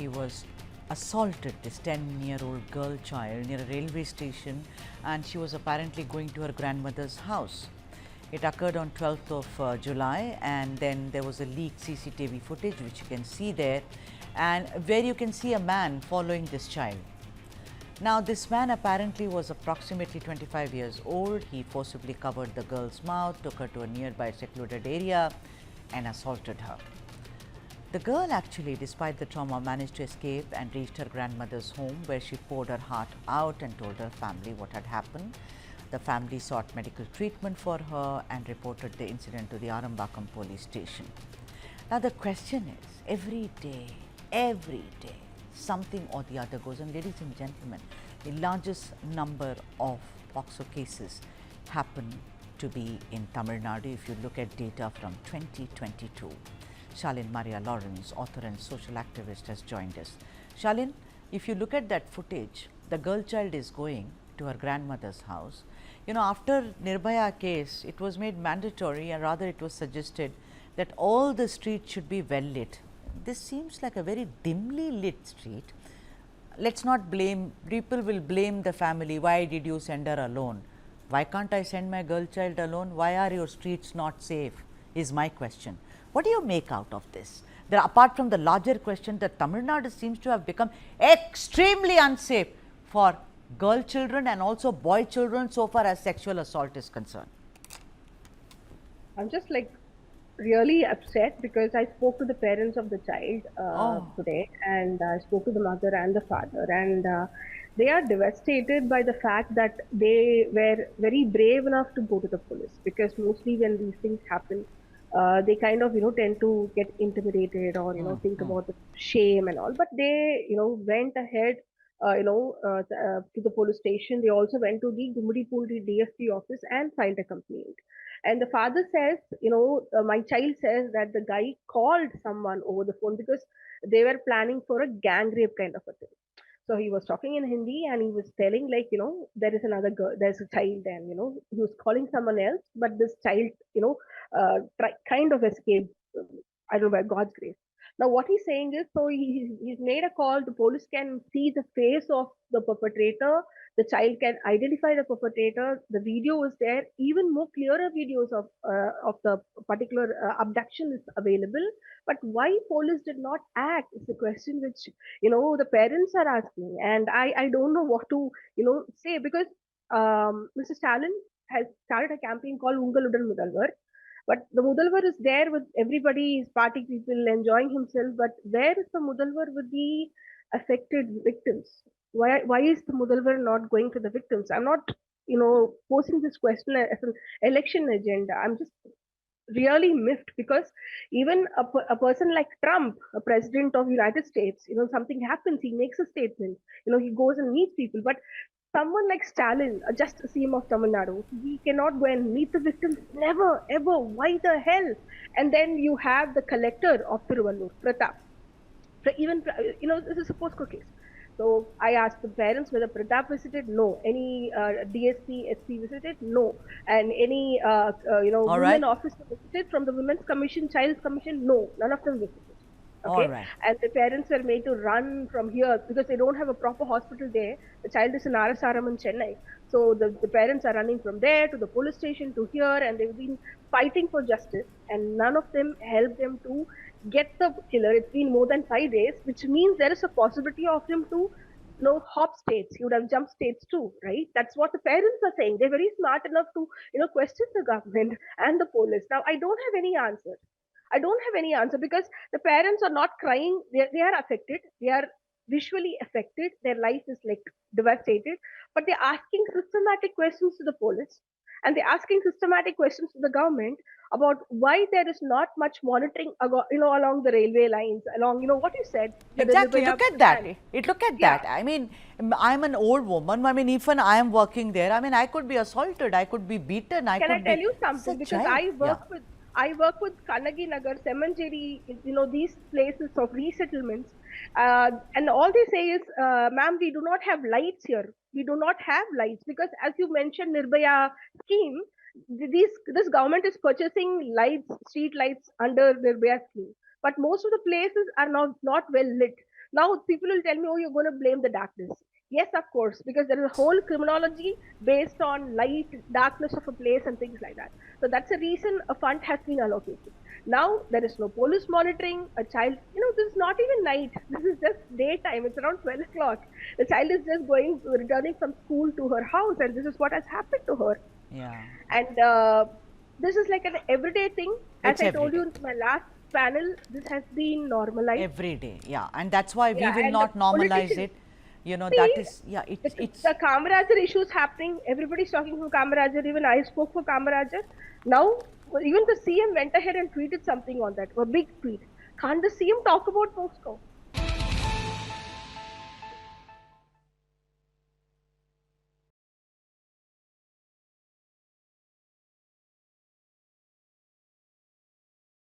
she was assaulted, this 10-year-old girl child, near a railway station, and she was apparently going to her grandmother's house. It occurred on 12th of July, and then there was a leaked CCTV footage which you can see there, and where you can see a man following this child. Now, this man apparently was approximately 25 years old. He forcibly covered the girl's mouth, took her to a nearby secluded area, and assaulted her. The girl actually, despite the trauma, managed to escape and reached her grandmother's home, where she poured her heart out and told her family what had happened. The family sought medical treatment for her and reported the incident to the Arambakkam police station. Now the question is, every day, something or the other goes on. Ladies and gentlemen, the largest number of POCSO cases happen to be in Tamil Nadu if you look at data from 2022. Shalin Maria Lawrence, author and social activist, has joined us. Shalin, if you look at that footage, the girl child is going to her grandmother's house. You know, after Nirbhaya case, it was made mandatory, and rather it was suggested that all the streets should be well lit. This seems like a very dimly lit street. Let's not blame, people will blame the family. Why did you send her alone? Why can't I send my girl child alone? Why are your streets not safe? Is my question. What do you make out of this? Apart from the larger question that Tamil Nadu seems to have become extremely unsafe for girl children and also boy children so far as sexual assault is concerned. I'm just like really upset because I spoke to the parents of the child today, and I spoke to the mother and the father, and they are devastated by the fact that they were very brave enough to go to the police, because mostly when these things happen, they kind of tend to get intimidated or think about the shame and all, but they went ahead to the police station. They also went to the Gumudipudi DSP office and filed a complaint. And the father says, my child says that the guy called someone over the phone because they were planning for a gang rape kind of a thing. So he was talking in Hindi and he was telling, like, there is another girl, there's a child, and, he was calling someone else, but this child, kind of escaped, I don't know, by God's grace. Now, what he's saying is, so he's made a call, the police can see the face of the perpetrator, the child can identify the perpetrator, the video is there, even more clearer videos of the particular abduction is available. But why police did not act is the question which the parents are asking, and I don't know what to say, because Mr. Stalin has started a campaign called Ungaludan Mudalvar, but the Mudalvar is there with everybody, his party people, enjoying himself, but where is the Mudalvar with the affected victims? Why is the Mudalvar not going to the victims? I'm not posing this question as an election agenda. I'm just really miffed, because even a person like Trump, a president of the United States, something happens, he makes a statement, he goes and meets people, but someone like Stalin, just a CM of Tamil Nadu, he cannot go and meet the victims. Never, ever. Why the hell? And then you have the collector of Tiruvallur, Pratap. Even, this is a POSCO case. So I asked the parents whether Pratap visited. No. Any DSP, SP visited. No. And any women officer visited from the Women's Commission, Child's Commission. No. None of them visited. Okay. And the parents were made to run from here because they don't have a proper hospital there. The child is in RSRM in Chennai. So the parents are running from there to the police station to here, and they've been fighting for justice, and none of them helped them to get the killer. It's been more than 5 days, which means there is a possibility of him to hop states. He would have jumped states too, right? That's what the parents are saying. They're very smart enough to question the government and the police. Now, I don't have any answer. I don't have any answer, because the parents are not crying. They are affected. They are visually affected. Their life is like devastated, but they're asking systematic questions to the police, and they're asking systematic questions to the government about why there is not much monitoring along the railway lines, along what you said. Exactly. Look at that. Look at that. I mean, I'm an old woman. I mean, even I am working there. I mean, I could be assaulted. I could be beaten. Can I tell you something? Because I work with Kannagi Nagar, Semanjeri, these places of resettlements. And all they say is, ma'am, we do not have lights here. We do not have lights, because as you mentioned, Nirbhaya scheme, this government is purchasing lights, street lights under Nirbhaya scheme. But most of the places are not well lit. Now people will tell me, oh, you're going to blame the darkness. Yes, of course, because there is a whole criminology based on light, darkness of a place and things like that. So that's the reason a fund has been allocated. Now there is no police monitoring. A child, this is not even night. This is just daytime. It's around 12 o'clock. The child is just returning from school to her house, and this is what has happened to her. Yeah. And this is like an everyday thing. As It's I every told you day. in my last panel, this has been normalized. Every day, yeah, and that's why we Yeah, will and the not normalize politicians, it. You know, that see, is, yeah, it's the Kamarajar issues happening. Everybody's talking for Kamarajar. Even I spoke for Kamarajar. Now, even the CM went ahead and tweeted something on that, a big tweet. Can't the CM talk about POCSO?